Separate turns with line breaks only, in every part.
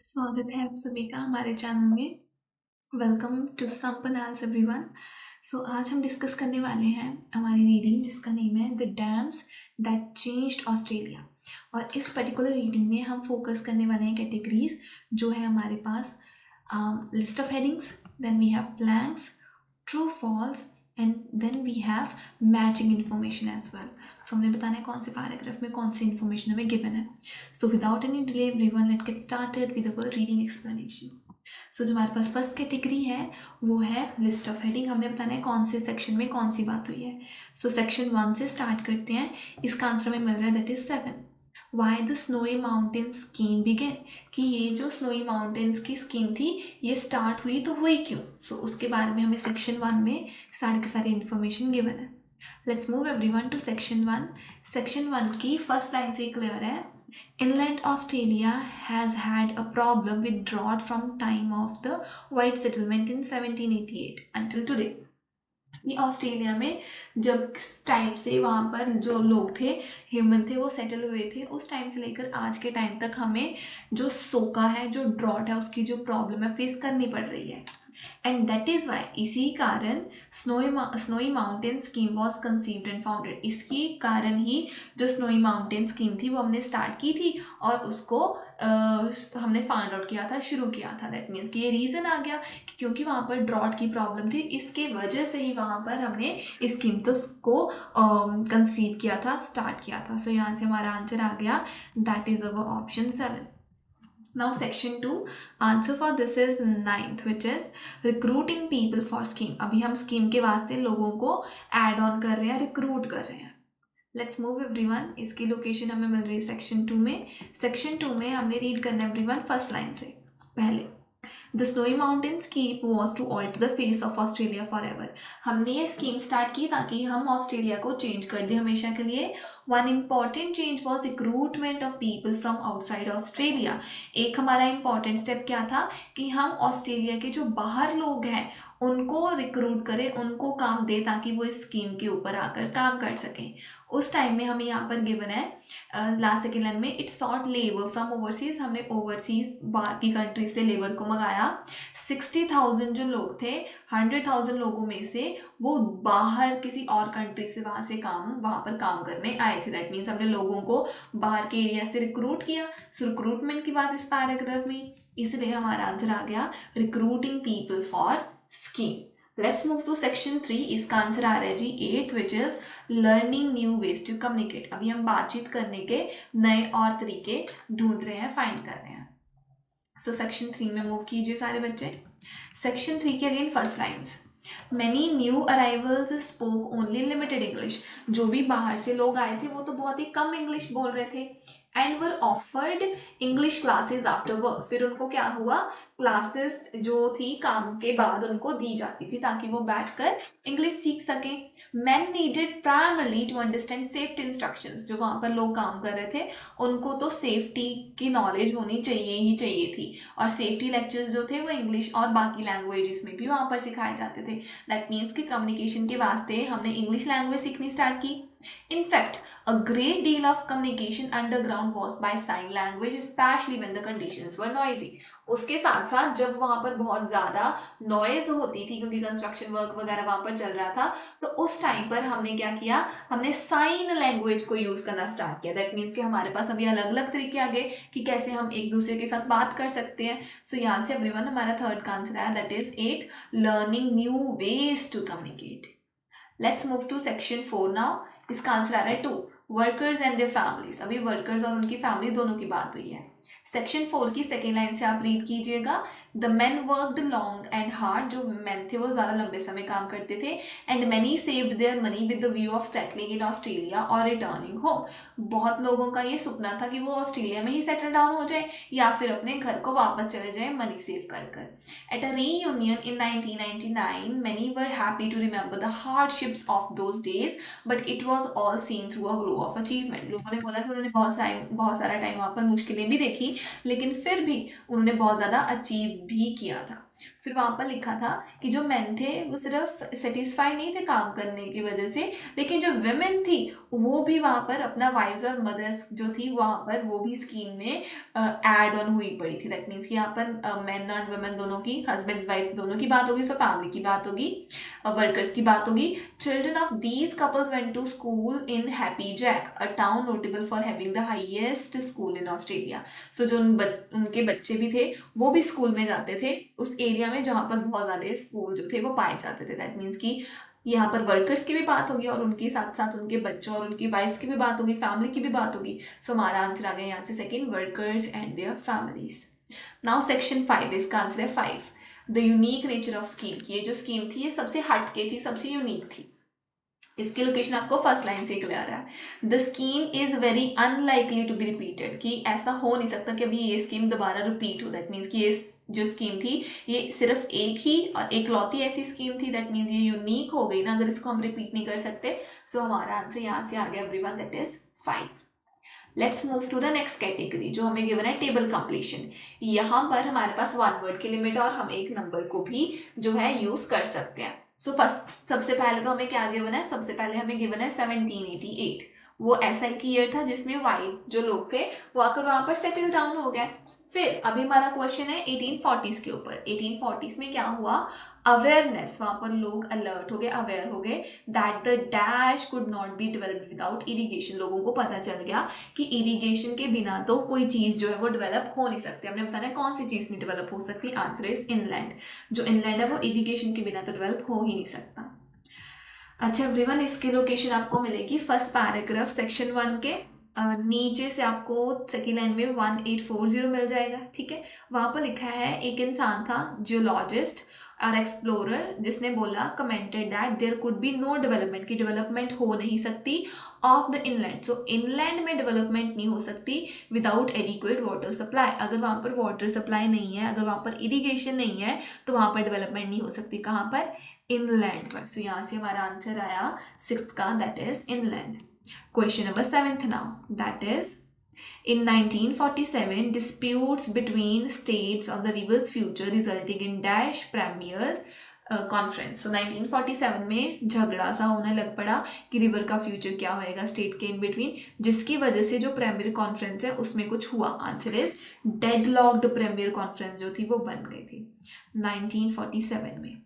स्वागत है आप सभी का हमारे चैनल में। वेलकम टू संपनाल्स एवरीवन। सो आज हम डिस्कस करने वाले हैं हमारी रीडिंग जिसका नेम है the dams that changed Australia. और इस पर्टिकुलर रीडिंग में हम फोकस करने वाले हैं कैटेगरीज जो है हमारे पास list of headings, then we have blanks, true false and then we have matching information as well. So हमने बताना है कौन से पैराग्राफ में कौन सी इन्फॉर्मेशन हमें गिवन है। So without any delay everyone, let's get started with our reading explanation. So जो हमारे पास फर्स्ट कैटेगरी है वो है लिस्ट ऑफ हेडिंग। हमने बताना है कौन से सेक्शन में कौन सी बात हुई है। सो सेक्शन 1 से स्टार्ट करते हैं। इसका आंसर हमें मिल रहा है that is 7। Why the snowy mountain scheme began, कि ये जो स्नोई माउंटेन्स की स्कीम थी ये स्टार्ट हुई तो हुई क्यों। सो उसके बारे में हमें सेक्शन 1 में सारी की सारी इन्फॉर्मेशन गिवन है। Let's move everyone to section 1। Section 1 की फर्स्ट लाइन से क्लियर है, Inland Australia has had a problem with drought from time of the white settlement in 1788 until today। ये ऑस्ट्रेलिया में जब टाइम से वहाँ पर जो लोग थे, ह्यूमन थे, वो सेटल हुए थे, उस टाइम से लेकर आज के टाइम तक हमें जो सोका है, जो ड्रॉट है, उसकी जो प्रॉब्लम है फेस करनी पड़ रही है। एंड दैट इज़ वाई, इसी कारण snowy mountain scheme was conceived and founded. इसके कारण ही जो स्नोई माउंटेन स्कीम थी वो हमने स्टार्ट की थी और उसको हमने फाइंड आउट किया था, शुरू किया था। दैट मीन्स कि ये रीज़न आ गया कि क्योंकि वहाँ पर ड्रॉट की प्रॉब्लम थी, इसके वजह से ही वहाँ पर हमने इस स्कीम को कंसीव किया था, स्टार्ट किया था। सो यहाँ से हमारा आंसर आ गया, that is our option 7। Now section 2, answer for this is 9th, which is recruiting people for scheme। अभी हम स्कीम के वास्ते लोगों को एड ऑन कर रहे हैं, रिक्रूट कर रहे हैं। Let's move everyone. इसकी लोकेशन हमें मिल रही है सेक्शन 2 में। सेक्शन 2 में हमने रीड करना है एवरीवन फर्स्ट लाइन से पहले। The snowy mountain scheme was to alter the face of Australia forever. हमने ये स्कीम स्टार्ट की ताकि हम ऑस्ट्रेलिया को चेंज कर दें हमेशा के लिए। One important change was recruitment of people from outside Australia. एक हमारा इम्पॉर्टेंट स्टेप क्या था कि हम ऑस्ट्रेलिया के जो बाहर लोग हैं उनको रिक्रूट करें, उनको काम दे ताकि वो इस स्कीम के ऊपर आकर काम कर सकें। उस टाइम में हमें यहाँ पर गिवन है लास्ट सेकेंड लाइन में, it sought labour from overseas. हमने ओवरसीज बाकी कंट्री से लेबर को मंगाया। 60,000 जो लोग थे, 100,000 लोगों में से वो बाहर किसी और कंट्री से वहाँ पर काम करने आए थे। दैट मीन्स हमने लोगों को बाहर के एरिया से रिक्रूट किया। सो रिक्रूटमेंट की बात इस पैराग्राफ में, इसलिए हमारा आंसर आ गया recruiting people for scheme. Let's move to section 3। इसका आंसर आ रहा है जी 8th, which is learning new ways to communicate. अभी हम बातचीत करने के नए और तरीके ढूंढ रहे हैं, फाइंड कर रहे हैं। सो सेक्शन 3 में मूव कीजिए सारे बच्चे। सेक्शन 3 की again first lines, many new arrivals spoke only limited English. जो भी बाहर से लोग आए थे वो तो बहुत ही कम इंग्लिश बोल रहे थे। And were offered English classes after work. फिर उनको क्या हुआ, क्लासेस जो थी काम के बाद उनको दी जाती थी ताकि वो बैठकर इंग्लिश सीख सकें। Man needed primarily to understand safety instructions. जो वहाँ पर लोग काम कर रहे थे उनको तो सेफ्टी की नॉलेज होनी चाहिए ही चाहिए थी, और सेफ्टी लेक्चर्स जो थे वो इंग्लिश और बाकी लैंग्वेजेस में भी वहाँ पर सिखाए जाते थे। दैट मीन्स कि कम्युनिकेशन के वास्ते हमने इंग्लिश लैंग्वेज सीखनी स्टार्ट की। In fact, a great deal of communication underground was by sign language, especially when the conditions were noisy। उसके साथ साथ जब वहाँ पर बहुत ज़्यादा नॉइज होती थी क्योंकि कंस्ट्रक्शन वर्क वगैरह वहाँ पर चल रहा था, तो उस टाइम पर हमने क्या किया, हमने साइन लैंग्वेज को यूज़ करना स्टार्ट किया। दैट मीन्स कि हमारे पास अभी अलग अलग तरीके आ गए कि कैसे हम एक दूसरे के साथ बात कर सकते हैं। सो यहाँ से एवरीवन हमारा थर्ड का आंसर है, that is 8, learning new ways to communicate. Let's move to section 4 now. इसका आंसर आ रहा है 2, वर्कर्स एंड देयर फैमिलीज। अभी वर्कर्स और उनकी फैमिली दोनों की बात हुई है। सेक्शन 4 की सेकेंड लाइन से आप रीड कीजिएगा, the man worked long and hard. जो मैन थे वो ज़्यादा लंबे समय काम करते थे। And many saved their money with the view of settling in Australia और रिटर्निंग होम। बहुत लोगों का ये सपना था कि वो ऑस्ट्रेलिया में ही सेटल डाउन हो जाए या फिर अपने घर को वापस चले जाए मनी सेव कर कर। At a reunion in 1999 many were happy to remember the hardships of those days, but it was all seen through a glow of achievement. लोगों ने बोला कि उन्होंने बहुत सारा टाइम वहाँ पर मुश्किलें भी देखी, लेकिन फिर भी उन्होंने बहुत ज़्यादा अचीव भी किया था। फिर वहाँ पर लिखा था कि जो मेन थे वो सिर्फ सेटिस्फाइड नहीं थे काम करने की वजह से, लेकिन जो विमेन थी वो भी वहाँ पर अपना वाइफ्स और मदर्स जो थी वहाँ पर वो भी स्कीम में ऐड ऑन हुई पड़ी थी। दैट मीन्स कि यहाँ पर मेन और वुमेन दोनों की, हस्बैंड्स वाइफ दोनों की बात होगी, सो फैमिली की बात होगी, वर्कर्स की बात होगी। Children of these couples went to school in Happy Jack, a town notable for having the highest school in Australia. So जो उनके बच्चे भी थे वो भी स्कूल में जाते थे उस एरिया में जहाँ पर बहुत सारे स्कूल जो थे वो पाए जाते थे। दैट मीन्स कि यहाँ पर वर्कर्स की भी बात होगी और उनके साथ साथ उनके बच्चों और उनकी वाइफ्स की भी बात होगी, फैमिली की भी बात होगी। सो हमारा आंसर आ गया यहाँ से second, workers and their families. Now section 5, इसका आंसर है 5, the unique nature of scheme. ये जो स्कीम थी ये सबसे हटके थी, सबसे यूनिक थी। इसकी लोकेशन आपको फर्स्ट लाइन से क्लियर है। The scheme is very unlikely to be repeated, कि ऐसा हो नहीं सकता कि अभी ये स्कीम दोबारा रिपीट हो। दैट मीन्स कि ये जो स्कीम थी ये सिर्फ एक ही और एक लौती ऐसी स्कीम थी। दैट मीन्स ये यूनिक हो गई ना, अगर इसको हम रिपीट नहीं कर सकते। सो हमारा आंसर यहाँ से आ गया everyone, that is 5। Let's move to the next category जो हमें गिवन है टेबल कंप्लीशन। यहाँ पर हमारे पास 1 वर्ड की लिमिट है और हम एक नंबर को भी जो है यूज कर सकते हैं। सो फर्स्ट सबसे पहले तो हमें क्या गिवन है, सबसे पहले हमें गिवन है 1788। वो ऐसा एक ईयर था जिसमें वाइट जो लोग थे वो आकर वहां पर सेटल डाउन हो गए। फिर अभी हमारा क्वेश्चन है 1840s के ऊपर। 1840s में क्या हुआ, अवेयरनेस, वहां पर लोग अलर्ट हो गए, अवेयर हो गए that the dash could not be developed without irrigation. लोगों को पता चल गया कि इरिगेशन के बिना तो कोई चीज जो है वो डेवलप हो नहीं सकती। हमने बताना कौन सी चीज नहीं डेवलप हो सकती, आंसर इज इनलैंड। जो इनलैंड है वो इरिगेशन के बिना तो डेवलप हो ही नहीं सकता। अच्छा एवरीवन, इसकी लोकेशन आपको मिलेगी फर्स्ट पैराग्राफ सेक्शन 1 के नीचे से आपको सेकेंड लाइन में 1840 मिल जाएगा। ठीक है, वहां पर लिखा है एक इंसान था जियोलॉजिस्ट और एक्सप्लोरर जिसने बोला, commented that there could be no development, की डेवलपमेंट हो नहीं सकती of the inland. So inland में डेवलपमेंट नहीं हो सकती विदाउट एडिक्वेट वाटर सप्लाई। अगर वहां पर वाटर सप्लाई नहीं है, अगर वहां पर इरिगेशन नहीं है तो वहां पर डेवलपमेंट नहीं हो सकती। कहाँ पर, इनलैंड पर। सो यहाँ से हमारा आंसर आया 6th का, that is inland. Question number 7th now, that is in 1947 disputes between states on the river's future resulting in dash premiers conference. So 1947 में झगड़ा सा होने लग पड़ा कि रिवर का फ्यूचर क्या होएगा स्टेट के इन बिटवीन, जिसकी वजह से जो प्रीमियर कॉन्फ्रेंस है उसमें कुछ हुआ। आंसर इज डेडलॉक्ड प्रीमियर कॉन्फ्रेंस जो थी वो बन गई थी 1947 में।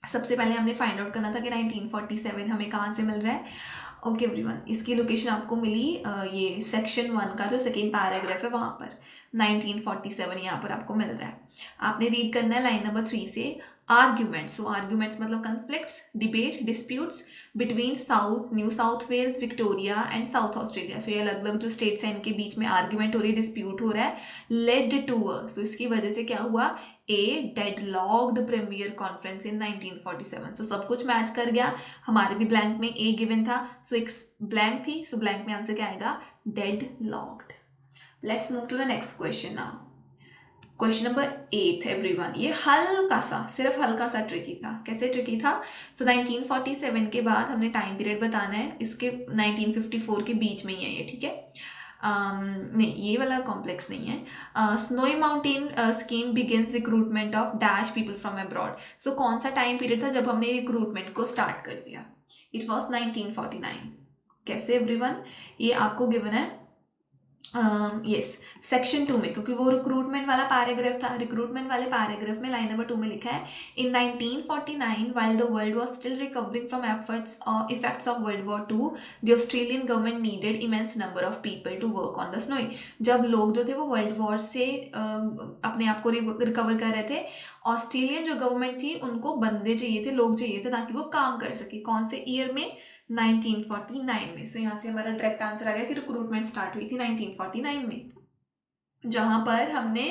सबसे पहले हमने फाइंड आउट करना था कि 1947 हमें कहाँ से मिल रहा है। ओके एवरीवन, इसकी लोकेशन आपको मिली ये सेक्शन 1 का जो सेकेंड पैराग्राफ है वहाँ पर 1947 यहाँ पर आपको मिल रहा है। आपने रीड करना है लाइन नंबर 3 से, आर्ग्यूमेंट्स। सो आर्ग्यूमेंट्स मतलब conflicts, debate, disputes between South, New South Wales, Victoria and South Australia. So ये अलग अलग जो स्टेट्स हैं इनके बीच में आर्ग्यूमेंट हो रही है, डिस्प्यूट हो रहा है, लेड टू अ, सो इसकी वजह से क्या हुआ, ए डेडलॉक्ड प्रीमियर कॉन्फ्रेंस इन 1947। सो सब कुछ मैच कर गया, हमारे भी ब्लैंक में ए गिवन था, सो एक ब्लैंक थी, सो ब्लैंक में आंसर क्या आएगा, deadlocked. Let's move to the next question now. Question number 8 everyone, ये हल्का सा, सिर्फ हल्का सा ट्रिकी था। कैसे ट्रिकी था, सो 1947 के बाद हमने टाइम पीरियड बताना है, इसके 1954 के बीच में ही है ये। ठीक है, नहीं ये वाला कॉम्प्लेक्स नहीं है। Snowy mountain Scheme begins recruitment of dash people from abroad. So कौन सा टाइम पीरियड था जब हमने रिक्रूटमेंट को स्टार्ट कर दिया, इट वॉज 1949। कैसे एवरीवन, ये आपको गिवन है यस सेक्शन 2 में, क्योंकि वो रिक्रूटमेंट वाला पैराग्राफ था। रिक्रूटमेंट वाले पैराग्राफ में लाइन नंबर 2 में लिखा है, इन 1949 while the world was still recovering from effects of World War II, the Australian government needed immense number of people to work on the snow। जब लोग जो थे वो वर्ल्ड वॉर से अपने आप को रिकवर कर रहे थे, ऑस्ट्रेलियन जो गवर्नमेंट थी उनको बंदे चाहिए थे, लोग चाहिए थे ताकि वो काम कर सके। कौन से ईयर में, 1949 में। सो यहाँ से हमारा डायरेक्ट आंसर आ गया कि रिक्रूटमेंट स्टार्ट हुई थी 1949 में, जहां पर हमने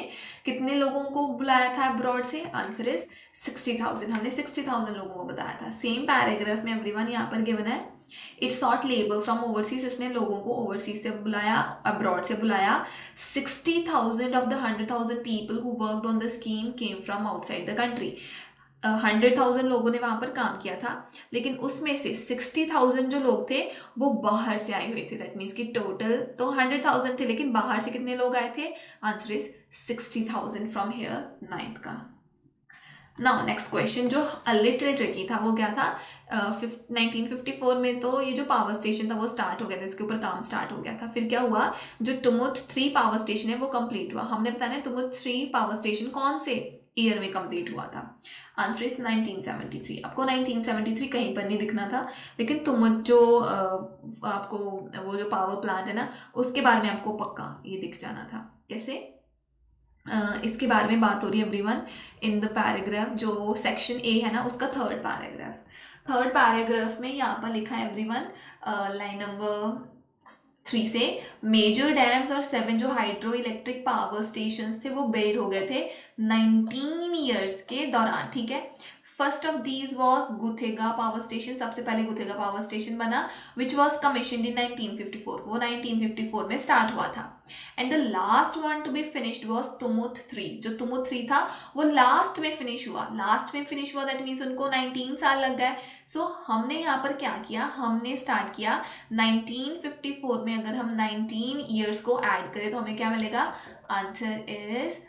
कितने लोगों को बुलाया था अब्रॉड से, आंसर इज 60,000। हमने 60,000 लोगों को बताया था। सेम पैराग्राफ में एवरीवन यहाँ पर गिवन है, it sought labour from overseas, इसने लोगों को ओवरसीज से बुलाया, अब्रॉड से बुलाया। 60,000 of the 100,000 people who worked on the scheme came from outside the country. 100,000 लोगों ने वहां पर काम किया था, लेकिन उसमें से 60,000 जो लोग थे वो बाहर से आए हुए थे। दैट मीन्स कि टोटल तो 100,000 थे, लेकिन बाहर से कितने लोग आए थे, answer is 60,000 from here 9th का। नाउ नेक्स्ट क्वेश्चन जो लिटिल ट्रिकी था वो क्या था, 1954 में तो ये जो पावर स्टेशन था वो स्टार्ट हो गया था, इसके ऊपर काम स्टार्ट हो गया था। फिर क्या हुआ, जो टुमुत 3 पावर स्टेशन है वो कंप्लीट हुआ। हमने बताया ना टुमुत 3 पावर स्टेशन कौन से ईयर में कंप्लीट हुआ था, आंसर इज 1973। आपको 1973 कहीं पर नहीं दिखना था, लेकिन तुमुत जो आपको वो जो पावर प्लांट है ना उसके बारे में आपको पक्का ये दिख जाना था। कैसे, इसके बारे में बात हो रही है एवरीवन इन द पैराग्राफ, जो सेक्शन ए है ना उसका थर्ड पैराग्राफ में यहाँ पर लिखा है एवरीवन, लाइन नंबर 3 से, मेजर डैम्स और 7 जो हाइड्रो इलेक्ट्रिक पावर स्टेशन थे वो बिल्ड हो गए थे 19 ईयर्स के दौरान। ठीक है, first of these was Guthega power station, सबसे पहले गुथेगा पावर स्टेशन बना, विच वॉज कमीशन इन 1954, वो 1954 में स्टार्ट हुआ था। And the last one to be finished was Tumut 3, जो तुमुत 3 था वो लास्ट में फिनिश हुआ, दैट मीन्स उनको 19 साल लग गए। सो हमने यहाँ पर क्या किया, हमने स्टार्ट किया 1954 में। अगर हम 19 ईयर्स को ऐड करें तो हमें क्या मिलेगा, आंसर इज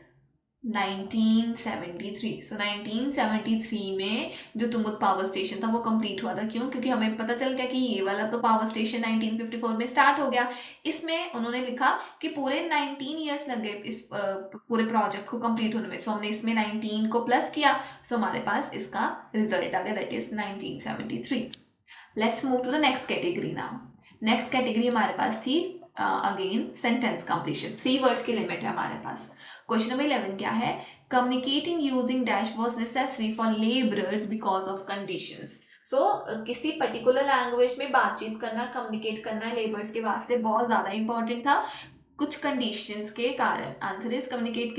1973। सो 1973 में जो तुमुत पावर स्टेशन था वो कंप्लीट हुआ था। क्यों, क्योंकि हमें पता चल गया कि ये वाला तो पावर स्टेशन 1954 में स्टार्ट हो गया। इसमें उन्होंने लिखा कि पूरे 19 ईयर्स लग गए इस पूरे प्रोजेक्ट को कंप्लीट होने में। सो हमने इसमें 19 को प्लस किया, सो हमारे पास इसका रिजल्ट आ गया, that is 1973। Let's move to the next category now. Next category हमारे पास थी अगेन सेंटेंस कंप्लीशन, 3 वर्ड्स की लिमिट है हमारे पास। क्वेश्चन नंबर 11 क्या है, communicating using dash was necessary for labourers because of conditions. So किसी पर्टिकुलर लैंग्वेज में बातचीत करना, कम्युनिकेट करना लेबर्स के वास्ते बहुत ज़्यादा इंपॉर्टेंट था कुछ कंडीशंस के कारण। आंसर इज कम्युनिकेट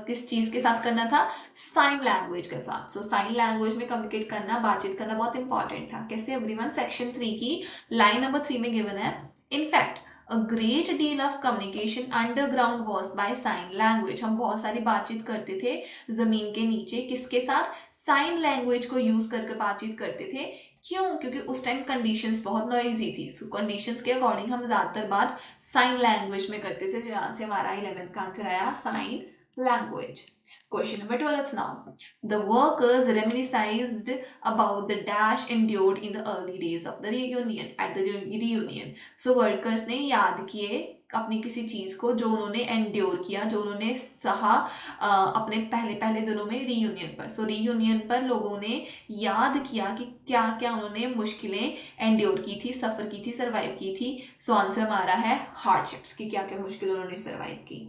किस चीज़ के साथ करना था, साइन लैंग्वेज के साथ। सो साइन लैंग्वेज में कम्युनिकेट करना, बातचीत करना बहुत इंपॉर्टेंट था। कैसे एवरीवन, सेक्शन 3 की लाइन नंबर 3 में गिवन है, in fact A great deal of communication underground was by sign language। हम बहुत सारी बातचीत करते थे जमीन के नीचे, किसके साथ, साइन लैंग्वेज को यूज करके बातचीत करते थे। क्यों, क्योंकि उस टाइम कंडीशंस बहुत नॉइजी थी। सो कंडीशंस के अकॉर्डिंग हम ज़्यादातर बात साइन लैंग्वेज में करते थे, जो यहाँ से हमारा 11th का आंसर आया sign language. Question number 12 now. The workers reminisced about the dash endured in the early days of the reunion. At the reunion, so workers ने याद किए अपनी किसी चीज़ को जो उन्होंने एंड्योर किया, जो उन्होंने सहा अपने पहले दिनों में रीयूनियन पर। सो रीयूनियन पर लोगों ने याद किया कि क्या क्या उन्होंने मुश्किलें एंड्योर की थी, सफ़र की थी, सर्वाइव की थी। सो आंसर हमारा है हार्डशिप्स की, क्या क्या मुश्किल उन्होंने सर्वाइव की।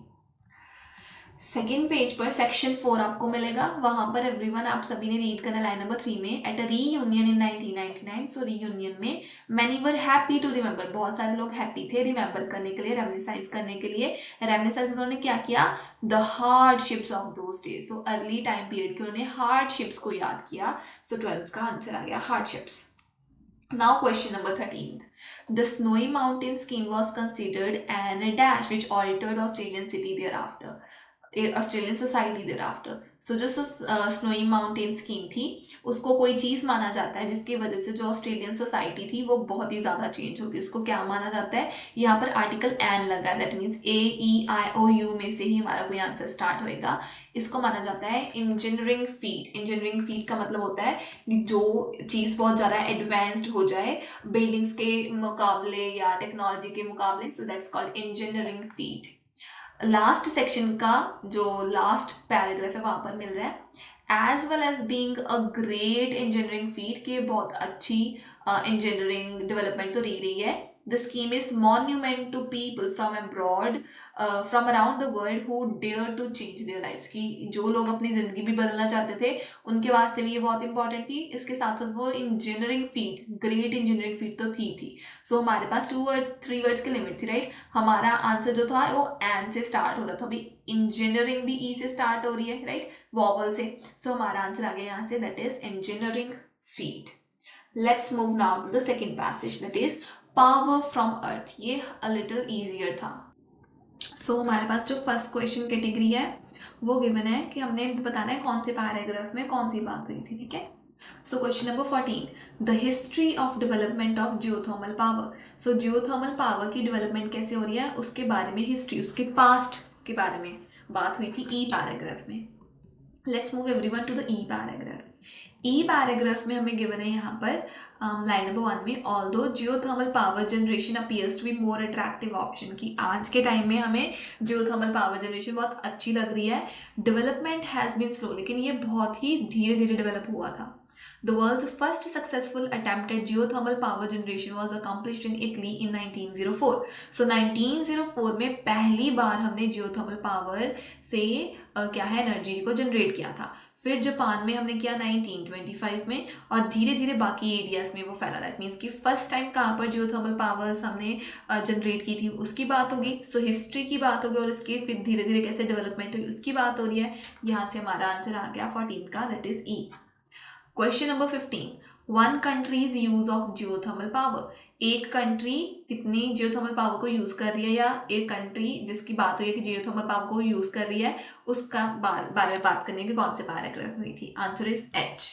सेकेंड पेज पर सेक्शन 4 आपको मिलेगा, वहां पर एवरीवन आप सभी ने रीड करना लाइन नंबर 3 में, at a reunion in 1999। So reunion में many were happy to remember, बहुत सारे लोग हैप्पी थे रिमेंबर करने के लिए, रेमिनिसाइज करने के लिए। रेमिनिसाइज उन्होंने क्या किया, the hardships of those days. So early time period के उन्होंने हार्डशिप्स को याद किया। सो 12th का आंसर आ गया hardships. Now question number 13. The Snowy Mountain scheme was considered an dash which altered Australian city thereafter. Australian society thereafter. So जो Snowy mountain scheme थी उसको कोई चीज़ माना जाता है जिसकी वजह से जो ऑस्ट्रेलियन सोसाइटी थी वो बहुत ही ज़्यादा चेंज होगी। उसको क्या माना जाता है, यहाँ पर आर्टिकल एन लगा है, दैट मीन्स AEIOU में से ही हमारा कोई आंसर स्टार्ट होएगा। इसको माना जाता है इंजीनियरिंग फीट। इंजीनियरिंग फीट का मतलब होता है कि जो चीज़ बहुत ज़्यादा एडवांस्ड हो जाए बिल्डिंग्स के मुकाबले या टेक्नोलॉजी के मुकाबले, so that's called engineering feet. Last section का जो लास्ट पैराग्राफ है वहां पर मिल रहा है, as well as being a great engineering feat, की बहुत अच्छी इंजीनियरिंग डेवलपमेंट तो रही है। The scheme is monument to people from abroad, from around the world who dare to change their lifes, की जो लोग अपनी ज़िंदगी भी बदलना चाहते थे उनके वास्ते भी ये बहुत इंपॉर्टेंट थी। इसके साथ साथ वो engineering feet, great engineering feet तो थी। सो हमारे पास 3 वर्ड्स की लिमिट थी, राइट। हमारा आंसर जो था वो एन से स्टार्ट हो रहा था, अभी इंजीनियरिंग भी ई से स्टार्ट हो रही है, राइट, वॉवल से। सो हमारा आंसर आ गया यहाँ से, that is engineering feat. Let's move now to the second passage, that is power from earth. ये अ लिटिल ईजियर था। सो हमारे पास जो फर्स्ट क्वेश्चन कैटेगरी है वो गिवन है कि हमने बताना है कौन से पैराग्राफ में कौन सी बात हुई थी, ठीक है। So question number 14, the history of development of geothermal power. So geothermal power की डेवलपमेंट कैसे हो रही है उसके बारे में हिस्ट्री, उसके पास्ट के बारे में बात हुई थी ई पैराग्राफ में। Let's move everyone to the E paragraph. E paragraph में हमें गिवन है यहाँ पर लाइन नंबर 1 में, although geothermal power generation appears to be more attractive option, कि आज के टाइम में हमें जियोथर्मल पावर जनरेशन बहुत अच्छी लग रही है, डेवलपमेंट हैज़ बीन स्लो, लेकिन ये बहुत ही धीरे धीरे डेवलप हुआ था। The world's first successful attempt at geothermal power generation was accomplished in Italy in 1904. So 1904 में पहली बार हमने जियोथर्मल पावर से क्या है एनर्जी को जनरेट किया था। फिर जापान में हमने किया 1925 में, और धीरे धीरे बाकी एरियाज में वो फैला। दैट मीन्स कि फर्स्ट टाइम कहाँ पर जियोथर्मल पावर्स हमने जनरेट की थी उसकी बात होगी। सो हिस्ट्री की बात होगी और इसकी फिर धीरे धीरे कैसे डेवलपमेंट हुई उसकी बात हो रही है। यहाँ से हमारा आंसर आ गया 14 का, that is E. Question number 15, one countries use of geothermal power. एक कंट्री कितनी जियोथर्मल पावर को यूज कर रही है, या एक कंट्री जिसकी बात हुई है कि जियोथर्मल पावर को यूज कर रही है, उसका बारे में बात करने की कौन से पैराग्राफ में हुई थी। आंसर इज एच,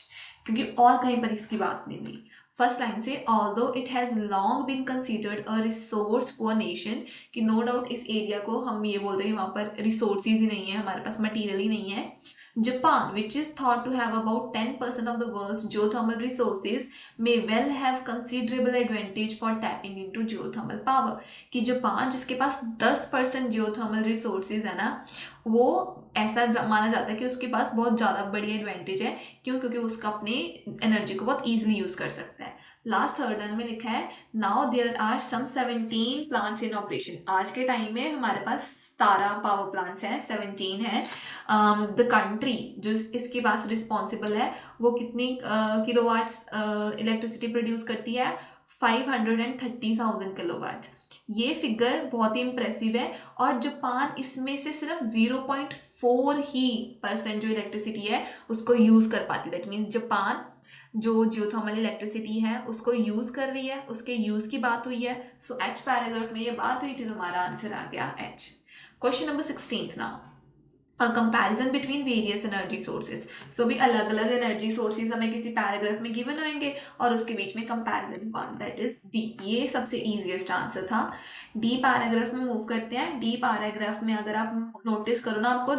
क्योंकि और कहीं पर इसकी बात नहीं हुई। फर्स्ट लाइन से, although it has long been considered a resource poor nation, कि नो डाउट इस एरिया को हम ये बोलते हैं कि वहाँ पर रिसोर्सेज ही नहीं है, हमारे पास मटीरियल ही नहीं है। Japan, which is thought to have about 10% of the world's geothermal resources, may well have considerable advantage for tapping into geothermal power. कि जापान जिसके पास 10% geothermal resources है ना, वो ऐसा माना जाता है कि उसके पास बहुत ज़्यादा बड़ी एडवांटेज है। क्यों? क्योंकि उसका अपने एनर्जी को बहुत ईजिली यूज़ कर सकता है। लास्ट थर्ड वन में लिखा है, now there are some 17 plants in operation. आज के टाइम में हमारे पास 17 पावर प्लांट्स हैं, 17 हैं। द कंट्री जो इसके पास रिस्पॉन्सिबल है वो कितनी किलोवाट्स इलेक्ट्रिसिटी प्रोड्यूस करती है, 530,000 किलोवाट्स। ये फिगर बहुत ही इम्प्रेसिव है, और जापान इसमें से सिर्फ 0.4 ही % जो इलेक्ट्रिसिटी है उसको यूज़ कर पाती है। दैट मीन्स जापान जो जियोथर्मल इलेक्ट्रिसिटी है उसको यूज़ कर रही है, उसके यूज़ की बात हुई है। सो एच पैराग्राफ में ये बात हुई थी, तो हमारा आंसर आ गया H. Question number 16 now, a comparison between various energy sources. So भी अलग अलग एनर्जी सोर्सेज हमें किसी पैराग्राफ में गिवन होंगे और उसके बीच में comparison one, that is D. ये सबसे इजीएस्ट आंसर था। डी पैराग्राफ में मूव करते हैं। डी पैराग्राफ में अगर आप नोटिस करो ना, आपको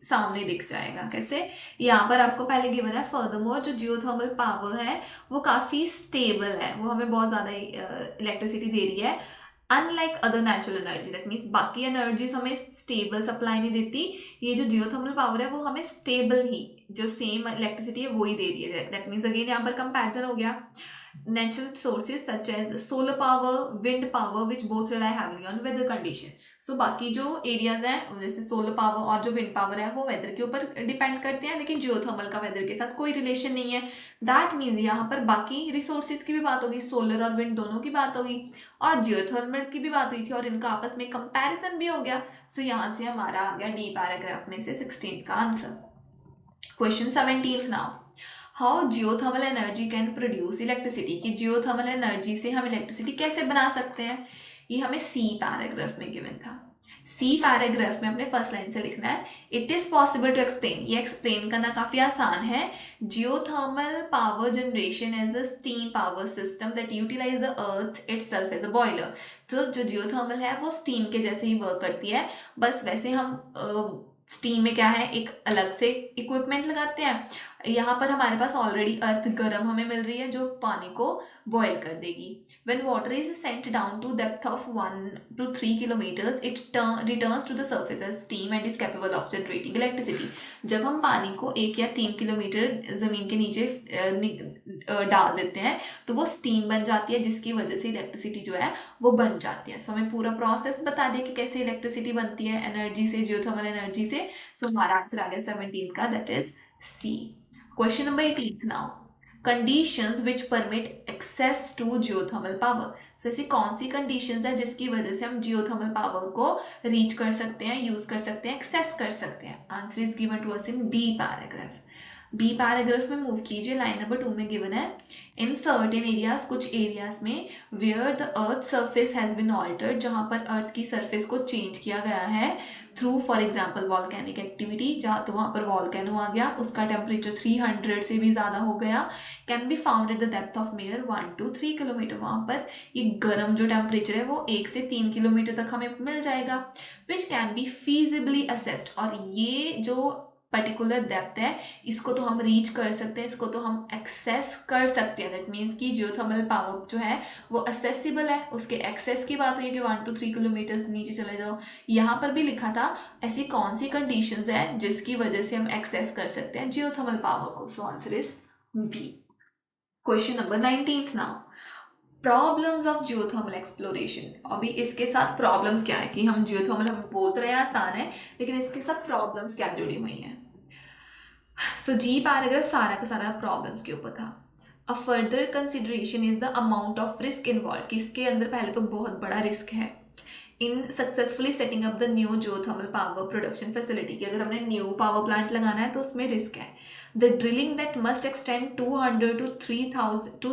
सामने दिख जाएगा कैसे। यहाँ पर आपको पहले गिवन है, फर्दरमोर जो जियोथर्मल पावर है वो काफ़ी स्टेबल है, वो हमें बहुत ज़्यादा इलेक्ट्रिसिटी दे रही है, unlike other natural energy. That means बाकी एनर्जीज हमें स्टेबल सप्लाई नहीं देती, ये जो जियोथर्मल पावर है वो हमें स्टेबल ही जो सेम इलेक्ट्रिसिटी है वो ही दे रही है। दैट मीन्स अगेन यहाँ पर कंपैरिजन हो गया। Natural sources such as solar power, wind power, which both rely heavily on weather condition. So बाकी जो एरियाज हैं जैसे सोलर पावर और जो विंड पावर है वो वेदर के ऊपर डिपेंड करते हैं, लेकिन जियोथर्मल का वेदर के साथ कोई रिलेशन नहीं है। दैट मीन्स यहाँ पर बाकी रिसोर्सेज की भी बात होगी, सोलर और विंड दोनों की बात होगी, और जियोथर्मल की भी बात हुई थी, और इनका आपस में कंपैरिजन भी हो गया। सो यहाँ से हमारा आ गया डी पैराग्राफ में से 16 का answer. Question 17 now, how geothermal energy can produce electricity, कि जियोथर्मल एनर्जी से हम इलेक्ट्रिसिटी कैसे बना सकते हैं। ये हमें सी पैराग्राफ में गिवन था। सी पैराग्राफ में अपने फर्स्ट लाइन से लिखना है, it is possible to explain. ये एक्सप्लेन करना काफी आसान है। Geothermal power generation as a steam power system that utilise the earth itself as a boiler. तो जो जियोथर्मल है वो स्टीम के जैसे ही वर्क करती है, बस वैसे हम स्टीम में क्या है एक अलग से इक्विपमेंट लगाते हैं। यहाँ पर हमारे पास ऑलरेडी अर्थ गर्म हमें मिल रही है जो पानी को बॉयल कर देगी। When water is sent down to depth of 1 to 3 kilometers, it returns to the surface as steam and is capable of generating electricity. जब हम पानी को 1 या 3 किलोमीटर ज़मीन के नीचे डाल देते हैं तो वो स्टीम बन जाती है, जिसकी वजह से इलेक्ट्रिसिटी जो है वो बन जाती है। सो हमें पूरा प्रोसेस बता दिया कि कैसे इलेक्ट्रिसिटी बनती है एनर्जी से, जियोथर्मल एनर्जी से। सो हमारा आंसर आ गया 17 का, that is C. Question number 18 now, conditions which permit access to geothermal power. So ऐसी कौन सी कंडीशंस है जिसकी वजह से हम जियोथर्मल पावर को रीच कर सकते हैं, यूज कर सकते हैं, एक्सेस कर सकते हैं। Answer is given to us in B paragraph. B paragraph में मूव कीजिए, लाइन नंबर 2 में गिवन है, इन सर्टेन एरियाज, कुछ एरियाज में, where the earth surface has been altered, जहाँ पर अर्थ की सरफेस को चेंज किया गया है through for example volcanic activity, जहाँ तो वहाँ पर वॉल्केनो आ गया, उसका टेम्परेचर 300 से भी ज़्यादा हो गया, can be found at the depth of mayor 1 to 3 kilometre. वहाँ पर ये गर्म जो टेम्परेचर है वो 1 से 3 किलोमीटर तक हमें मिल जाएगा, विच कैन बी फीजिबली असेस्ड। और ये जो पर्टिकुलर डेप्थ है, इसको तो हम रीच कर सकते हैं, इसको तो हम एक्सेस कर सकते हैं। दैट मीन्स कि जियोथर्मल पावर जो है वो असेसिबल है। उसके एक्सेस की बात हुई कि 1 to 3 किलोमीटर नीचे चले जाओ। यहाँ पर भी लिखा था ऐसी कौन सी कंडीशंस है जिसकी वजह से हम एक्सेस कर सकते हैं जियोथर्मल पावर को। So answer is B. Question number 19 now, problems of geothermal exploration. अभी इसके साथ प्रॉब्लम्स क्या है कि हम जियोथर्मल हम बोल तो रहे हैं आसान है, लेकिन इसके साथ प्रॉब्लम्स क्या जुड़ी हुई हैं। सो जी पैराग्राफ सारा का सारा प्रॉब्लम्स के ऊपर था। A further consideration is the amount of risk involve, कि इसके अंदर पहले तो बहुत बड़ा रिस्क है in successfully setting up the new geothermal power production facility, कि अगर हमने न्यू पावर प्लांट लगाना है तो उसमें रिस्क है। The drilling that must extend 2000 to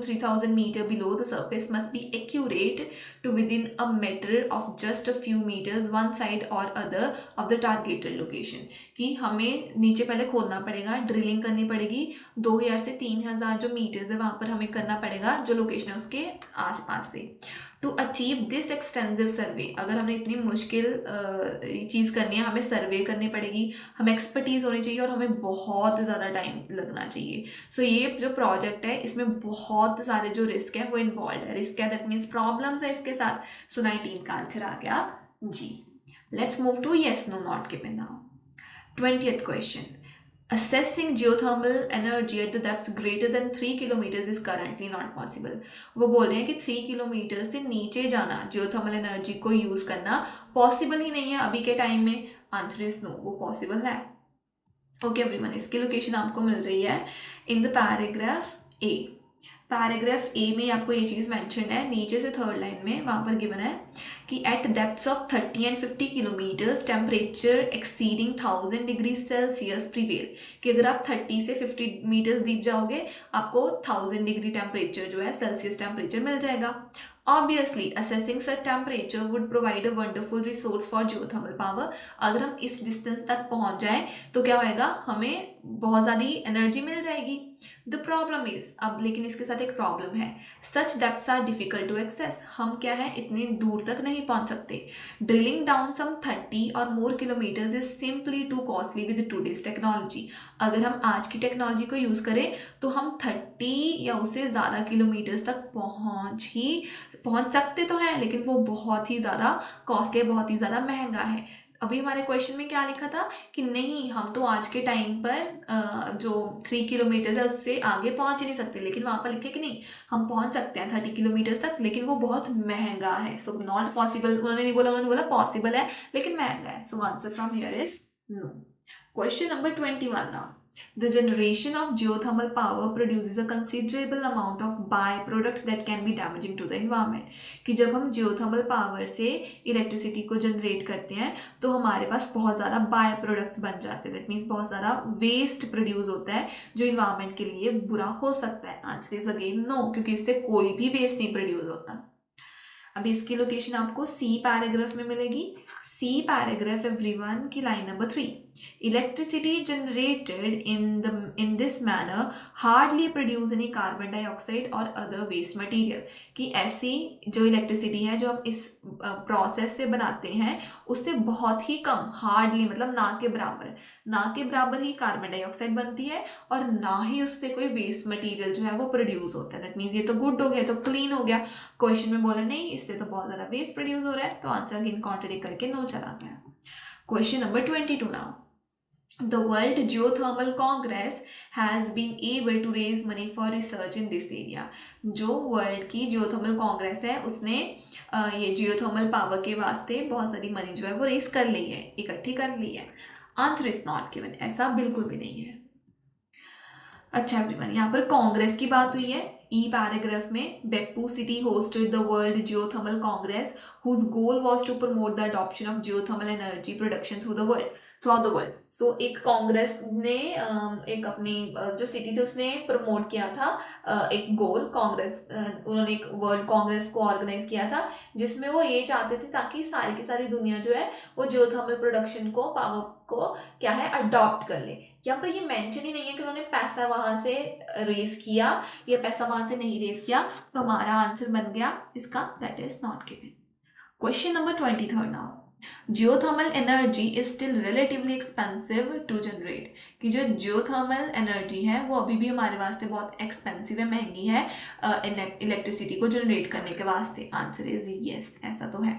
3000 metres below the surface must be accurate to within a matter of just a few meters one side or other of the targeted location, कि हमें नीचे पहले खोदना पड़ेगा, drilling करनी पड़ेगी, 2000 से 3000 जो मीटर्स है वहाँ पर हमें करना पड़ेगा जो लोकेशन है उसके आसपास से। टू अचीव दिस एक्सटेंसिव सर्वे, अगर हमने इतनी मुश्किल चीज़ करनी है, हमें सर्वे करनी पड़ेगी, हमें एक्सपर्टीज़ होनी चाहिए और हमें बहुत ज़्यादा टाइम लगना चाहिए। सो ये जो प्रोजेक्ट है इसमें बहुत सारे जो रिस्क है वो इन्वॉल्व है। रिस्क है दैट मीन्स प्रॉब्लम्स है इसके साथ। सो 19 का आंसर आ गया G. Let's move to yes no not given now. 20th क्वेश्चन, assessing geothermal energy at the depths greater than 3 kilometers is currently not possible। वो बोल रहे हैं कि 3 किलोमीटर से नीचे जाना, जियोथर्मल एनर्जी को यूज करना पॉसिबल ही नहीं है अभी के टाइम में। आंसर इज नो, वो पॉसिबल है। ओके एवरीवन, इसकी लोकेशन आपको मिल रही है in the paragraph A. Paragraph A में आपको ये चीज़ मेंशन है, नीचे से थर्ड लाइन में वहाँ पर गिवन है कि at depths of 30 and 50 kilometres temperature exceeding 1000 degree Celsius prevail, कि अगर आप 30 से 50 मीटर्स डीप जाओगे आपको 1000 डिग्री टेम्परेचर जो है सेल्सियस टेम्परेचर मिल जाएगा। Obviously, assessing such temperature would provide a wonderful resource for geothermal power। अगर हम इस डिस्टेंस तक पहुंच जाएं तो क्या होएगा, हमें बहुत ज़्यादा एनर्जी मिल जाएगी। द प्रॉब्लम इज, अब लेकिन इसके साथ एक प्रॉब्लम है, such depths are difficult to access, हम क्या है इतनी दूर तक नहीं पहुंच सकते। Drilling down some 30 or more kilometres is simply too costly with today's technology. अगर हम आज की टेक्नोलॉजी को यूज़ करें तो हम 30 या उससे ज़्यादा किलोमीटर्स तक पहुंच सकते तो हैं, लेकिन वो बहुत ही ज़्यादा कॉस्टली, बहुत ही ज़्यादा महंगा है। अभी हमारे क्वेश्चन में क्या लिखा था कि नहीं, हम तो आज के टाइम पर जो 3 किलोमीटर्स है उससे आगे पहुंच ही नहीं सकते, लेकिन वहाँ पर लिखे कि नहीं हम पहुंच सकते हैं 30 किलोमीटर्स तक, लेकिन वो बहुत महंगा है। सो नॉट पॉसिबल उन्होंने नहीं बोला, उन्होंने बोला पॉसिबल है लेकिन महंगा है। So answer from here is no. Question number 21 now, the generation of geothermal power produces a considerable amount of byproducts that can be damaging to the environment। कि जब हम geothermal power से इलेक्ट्रिसिटी को generate करते हैं तो हमारे पास बहुत ज़्यादा बाय प्रोडक्ट्स बन जाते हैं। दैट मीन्स बहुत ज़्यादा वेस्ट प्रोड्यूस होता है जो इन्वायरमेंट के लिए बुरा हो सकता है। आंसर इज अगेन नो, क्योंकि इससे कोई भी वेस्ट नहीं प्रोड्यूस होता। अभी इसकी लोकेशन आपको सी पैराग्राफ में मिलेगी। सी पैराग्राफ एवरीवन की line number 3, electricity generated in this manner hardly produce any carbon dioxide और अदर वेस्ट मटेरियल, कि ऐसी जो इलेक्ट्रिसिटी है जो हम इस प्रोसेस से बनाते हैं उससे बहुत ही कम, हार्डली मतलब ना के बराबर ही कार्बन डाइऑक्साइड बनती है और ना ही उससे कोई वेस्ट मटेरियल जो है वो प्रोड्यूस होता है। दैट मीन्स ये तो गुड हो गया, तो क्लीन हो गया। क्वेश्चन में बोला नहीं इससे तो बहुत ज़्यादा वेस्ट प्रोड्यूस हो रहा है, तो आंसर अगेन कॉन्ट्रडिक्ट करके नो चला गया। Question number 22 now, The World Geothermal Congress has been able to raise money for research in this area। जो वर्ल्ड की जियोथर्मल कांग्रेस है उसने ये जियोथर्मल पावर के वास्ते बहुत सारी मनी जो है वो रेस कर ली है, इकट्ठी कर ली है। आंसर इज नॉट गिवन, ऐसा बिल्कुल भी नहीं है। अच्छा एवरीवन, यहाँ पर कांग्रेस की बात हुई है। ई पैराग्राफ में Beppu city hosted the world geothermal Congress whose goal was to promote the adoption of geothermal energy production throughout the world। सो एक कांग्रेस ने एक अपनी जो सिटी थी उसने प्रमोट किया था एक गोल, कांग्रेस उन्होंने एक वर्ल्ड कांग्रेस को ऑर्गेनाइज किया था जिसमें वो ये चाहते थे ताकि सारी की सारी दुनिया जो है वो जियोथर्मल प्रोडक्शन को, पावर को क्या है अडॉप्ट कर ले। यहाँ पर ये मेंशन ही नहीं है कि उन्होंने पैसा वहां से रेज किया या पैसा वहां से नहीं रेज किया, तो हमारा आंसर बन गया इसका that is not given. Question number 23 now, geothermal energy is still relatively expensive to generate, कि जो जियोथर्मल एनर्जी है वो अभी भी हमारे वास्ते बहुत एक्सपेंसिव है, महंगी है इलेक्ट्रिसिटी को जनरेट करने के वास्ते। आंसर इज यस, ऐसा तो है।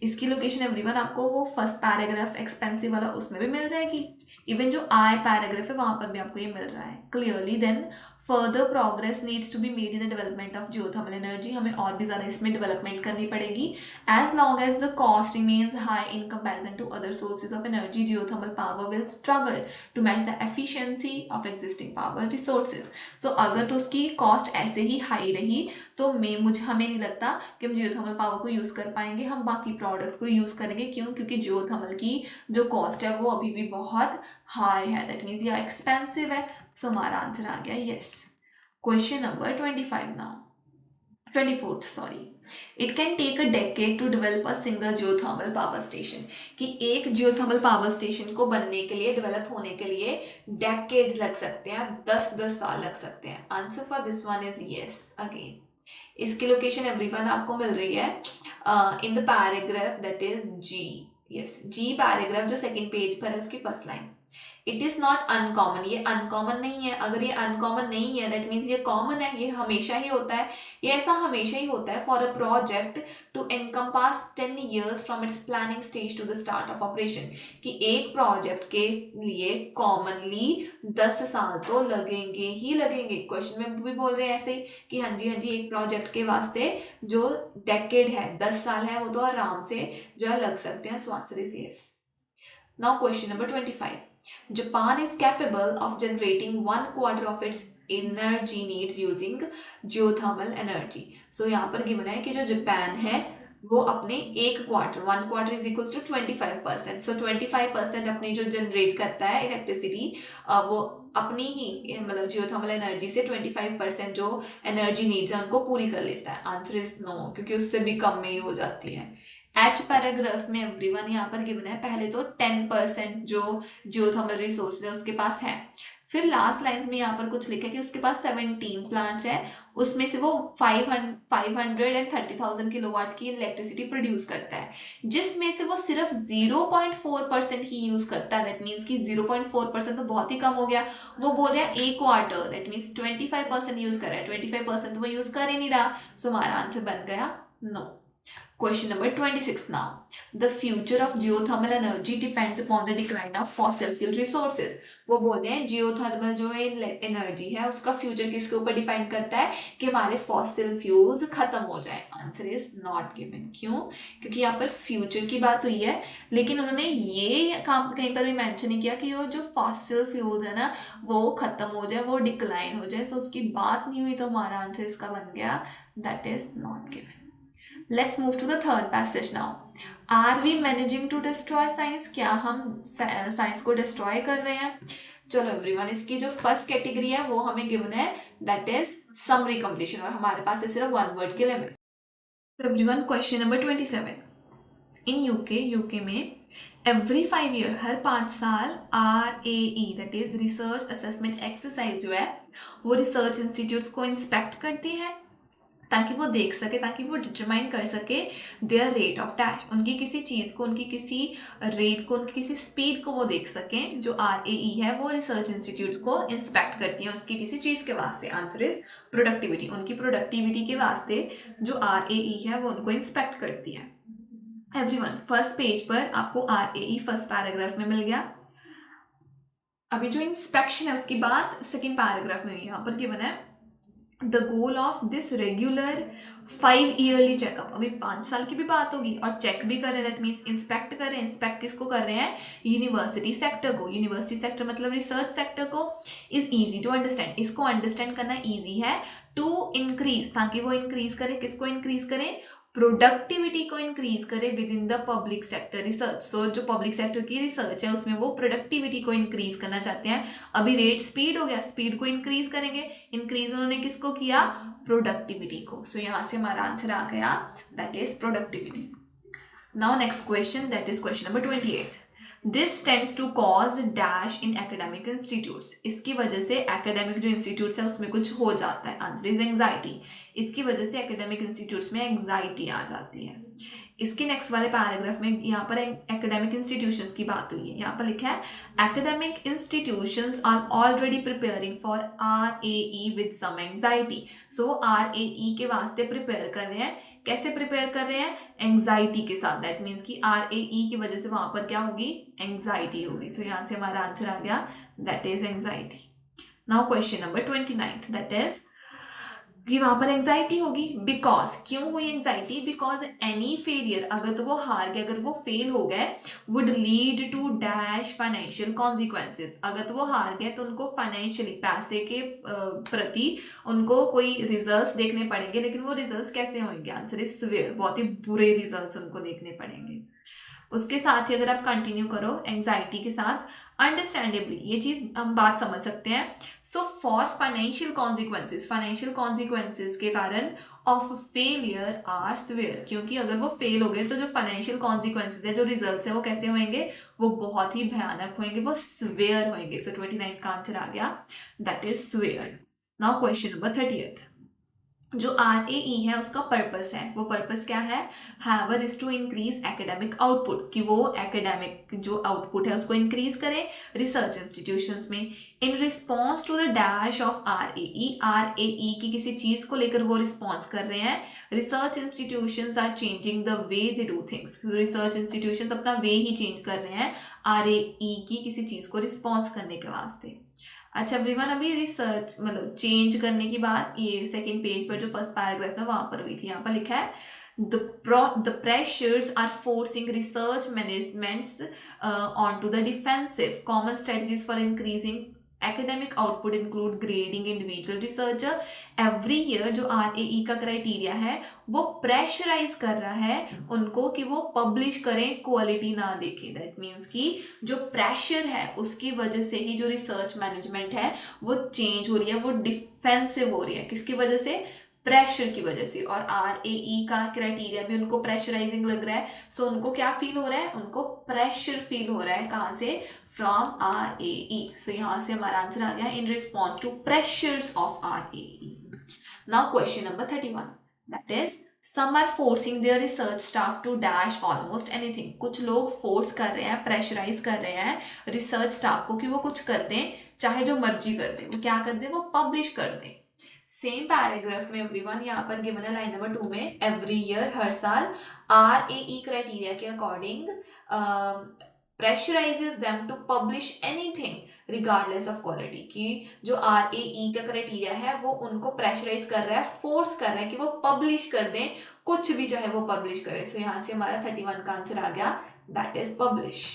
इसकी लोकेशन एवरीवन आपको वो फर्स्ट पैराग्राफ एक्सपेंसिव वाला उसमें भी मिल जाएगी, इवन जो आई पैराग्राफ है वहां पर भी आपको ये मिल रहा है clearly. Then further progress needs to be made in the development of geothermal energy, हमें और भी ज़्यादा इसमें डेवलपमेंट करनी पड़ेगी। As long as the cost remains high in comparison to other sources of energy, geothermal power will struggle to match the efficiency of existing power resources. तो अगर तो उसकी कॉस्ट ऐसे ही हाई रही तो हमें नहीं लगता कि हम जियोथर्मल पावर को यूज़ कर पाएंगे, हम बाकी प्रोडक्ट्स को यूज़ करेंगे। क्यों? क्योंकि जियोथर्मल की जो कॉस्ट है वो अभी भी बहुत हाई है, दैट मीन्स ये एक्सपेंसिव है। सो हमारा आंसर आ गया yes. Question number 25 now, 24th sorry. It can take a decade to develop a single geothermal power station, कि एक जियोथर्मल पावर स्टेशन को बनने के लिए, डेवलप होने के लिए डेकेड्स लग सकते हैं, 10-10 साल लग सकते हैं। Answer for this one is yes again. इसकी लोकेशन एवरीवन आपको मिल रही है in the paragraph that is G, yes G paragraph जो सेकंड पेज पर है उसकी first line. It is not uncommon, ये अनकॉमन नहीं है। अगर ये अनकॉमन नहीं है दैट मीन्स ये कॉमन है, ये हमेशा ही होता है, ये ऐसा हमेशा ही होता है for a project to encompass 10 years from its planning stage to the start of operation, कि एक प्रोजेक्ट के लिए कॉमनली 10 साल तो लगेंगे ही लगेंगे। क्वेश्चन में भी बोल रहे हैं ऐसे ही कि हाँ जी एक प्रोजेक्ट के वास्ते जो डेकेड है 10 साल है वो तो आराम से जो है लग सकते हैं। सो answer is yes. Now question number 25। Japan is capable of generating 1/4 of its energy needs using geothermal energy. So यहाँ पर गिवन है कि जो जापान है वो अपने 1/4 इज इक्वल टू 25%। सो 25% अपनी जो जनरेट करता है इलेक्ट्रिसिटी वो अपनी ही मतलब जियोथर्मल एनर्जी से 25% जो एनर्जी नीड्स है उनको पूरी कर लेता है। आंसर इज नो, क्योंकि उससे भी कम में ही हो जाती है। एच पैराग्राफ में एवरीवन यहाँ पर गिवन है पहले तो 10% जो जियोथर्मल रिसोर्स है उसके पास है, फिर लास्ट लाइंस में यहाँ पर कुछ लिखा है कि उसके पास 17 प्लांट्स है, उसमें से वो 530,000 किलोवाट्स की इलेक्ट्रिसिटी प्रोड्यूस करता है, जिसमें से वो सिर्फ 0.4% ही यूज करता है। दैट मीन्स कि 0.4% तो बहुत ही कम हो गया। वो बोल रहा है एक क्वार्टर, दैट मीन्स 25% यूज कर रहा है, 25% तो वो यूज कर ही नहीं रहा। सो हमारा आंसर बन गया no. Question number 26 now. The future of geothermal energy depends upon the decline of fossil fuel resources. वो बोलते हैं जियोथर्मल जो एनर्जी है उसका फ्यूचर किसके ऊपर डिपेंड करता है कि हमारे फॉसिल फ्यूल्स खत्म हो जाए। Answer is not given. क्यों? क्योंकि यहाँ पर फ्यूचर की बात हुई है, लेकिन उन्होंने ये काम कहीं पर भी मेंशन नहीं किया कि वो जो फॉसिल फ्यूल्स है ना वो खत्म हो जाए, वो डिक्लाइन हो जाए। सो उसकी बात नहीं हुई, तो हमारा आंसर इसका बन गया that is not given. Let's move to the third passage now. Are we managing to destroy science? क्या हम साइंस को डिस्ट्रॉय कर रहे हैं? चलो एवरीवन, इसकी जो फर्स्ट कैटेगरी है वो हमें गिवन है दैट इज समरी कंप्लीशन, और हमारे पास है सिर्फ 1 वर्ड के लिमिट। तो everyone question number 27। In UK में एवरी 5 year, हर 5 साल RAE that is research assessment exercise जो है वो रिसर्च इंस्टीट्यूट्स को इंस्पेक्ट करती है ताकि वो देख सके, ताकि वो डिटरमाइन कर सके देयर रेट ऑफ डैश, उनकी किसी चीज़ को, उनकी किसी रेट को, उनकी किसी स्पीड को वो देख सकें। जो RAE है वो रिसर्च इंस्टीट्यूट को इंस्पेक्ट करती है उसकी किसी चीज़ के वास्ते। Answer is productivity. उनकी प्रोडक्टिविटी के वास्ते जो RAE है वो उनको इंस्पेक्ट करती है। एवरीवन फर्स्ट पेज पर आपको RAE फर्स्ट पैराग्राफ में मिल गया। अभी जो इंस्पेक्शन है उसकी बात सेकेंड पैराग्राफ में यहाँ पर गिवन है the goal of this regular 5 yearly checkup. अभी 5 साल की भी बात होगी और चेक भी कर रहे हैं, दैट मीन्स इंस्पेक्ट कर रहे हैं। इंस्पेक्ट किसको कर रहे हैं? यूनिवर्सिटी सेक्टर को। यूनिवर्सिटी सेक्टर मतलब रिसर्च सेक्टर को। इज ईजी टू अंडरस्टैंड, इसको अंडरस्टैंड करना ईजी है। टू इंक्रीज, ताकि वो इंक्रीज करे, किसको इंक्रीज करें? प्रोडक्टिविटी को इंक्रीज करे within the public sector research. So जो पब्लिक सेक्टर की रिसर्च है उसमें वो प्रोडक्टिविटी को इंक्रीज करना चाहते हैं। अभी रेट स्पीड हो गया, स्पीड को इंक्रीज करेंगे। इंक्रीज उन्होंने किसको किया? प्रोडक्टिविटी को। सो यहाँ से हमारा आंसर आ गया that is productivity. Now next question that is question number 28। This tends to cause dash in academic institutes. इसकी वजह से एकेडमिक जो इंस्टीट्यूट्स है उसमें कुछ हो जाता है। Answer is anxiety. इसकी वजह से एकेडमिक इंस्टीट्यूट्स में एंग्जाइटी आ जाती है। इसके नेक्स्ट वाले पैराग्राफ में यहाँ पर एकेडमिक इंस्टीट्यूशंस की बात हुई है। यहाँ पर लिखा है academic institutions are already preparing for RAE with some anxiety. So RAE के वास्ते प्रिपेयर कर रहे हैं। कैसे प्रिपेयर कर रहे हैं? एंग्जाइटी के साथ। दैट मीन्स कि RAE की वजह से वहां पर क्या होगी? एंग्जाइटी होगी। सो यहाँ से हमारा आंसर आ गया, that is anxiety. Now question number 29, that is कि वहां पर एंग्जाइटी होगी। बिकॉज, क्यों हुई एंग्जाइटी? बिकॉज एनी फेलियर, अगर तो वो हार गए, अगर वो फेल हो गए, would lead to dash financial consequences. अगर तो वो हार गए तो उनको फाइनेंशियली, पैसे के प्रति उनको कोई रिजल्ट्स देखने पड़ेंगे। लेकिन वो रिजल्ट्स कैसे होंगे? आंसर इज सिवियर, बहुत ही बुरे रिजल्ट्स उनको देखने पड़ेंगे। उसके साथ ही अगर आप कंटिन्यू करो एंग्जाइटी के साथ, अंडरस्टैंडेबली ये चीज हम बात समझ सकते हैं। So for financial consequences, financial consequences के कारण ऑफ फेलियर आर सिवियर, क्योंकि अगर वो फेल हो गए तो जो फाइनेंशियल कॉन्सिक्वेंसेस है, जो रिजल्ट्स है, वो कैसे होंगे? वो बहुत ही भयानक होंगे, वो सिवियर होंगे। सो 29 का आंसर आ गया, that is severe. Now question number 30। जो RAE है उसका पर्पस है, वो पर्पस क्या है? However is to increase academic output, कि वो एकेडमिक जो आउटपुट है उसको इंक्रीज करे रिसर्च इंस्टीट्यूशंस में। In response to the dash of RAE की किसी चीज को लेकर वो रिस्पॉन्स कर रहे हैं। Research institutions are changing the way they do things, research institutions अपना वे ही चेंज कर रहे हैं RAE की किसी चीज को रिस्पॉन्स करने के वास्ते। अच्छा एवरीवन, अभी रिसर्च मतलब चेंज करने की बात ये सेकंड पेज पर जो फर्स्ट पैराग्राफ है वहां पर हुई थी। यहाँ पर लिखा है the pressures are forcing research managements onto the defensive. Common strategies for increasing academic output include grading individual researcher every year। जो RAE का क्राइटेरिया है वो प्रेशराइज कर रहा है उनको कि वो पब्लिश करें, क्वालिटी ना देखें। दैट मीन्स कि जो प्रेशर है उसकी वजह से ही जो रिसर्च मैनेजमेंट है वो चेंज हो रही है, वो डिफेंसिव हो रही है। किसकी वजह से? प्रेशर की वजह से। और RAE का क्राइटेरिया भी उनको प्रेशराइजिंग लग रहा है। सो उनको क्या फील हो रहा है? उनको प्रेशर फील हो रहा है। कहाँ से? From RAE। सो यहाँ से हमारा आंसर आ गया, in response to pressures of RAE। Now question number 31, that is some are forcing their research staff to dash almost anything. कुछ लोग फोर्स कर रहे हैं, प्रेशराइज कर रहे हैं रिसर्च स्टाफ को कि वो कुछ कर दें, चाहे जो मर्जी कर दें। वो क्या कर दें? वो पब्लिश कर दें। सेम पैराग्राफ में एवरीवन यहाँ पर गिवन है लाइन नंबर 2 में, एवरी ईयर, हर साल, RAE क्राइटेरिया के according pressurises them to publish anything regardless of quality. कि जो RAE का क्राइटेरिया है वो उनको प्रेशराइज कर रहा है, फोर्स कर रहा है कि वो पब्लिश कर दें, कुछ भी चाहे वो पब्लिश करें। सो यहाँ से हमारा 31 का आंसर आ गया, that is publish.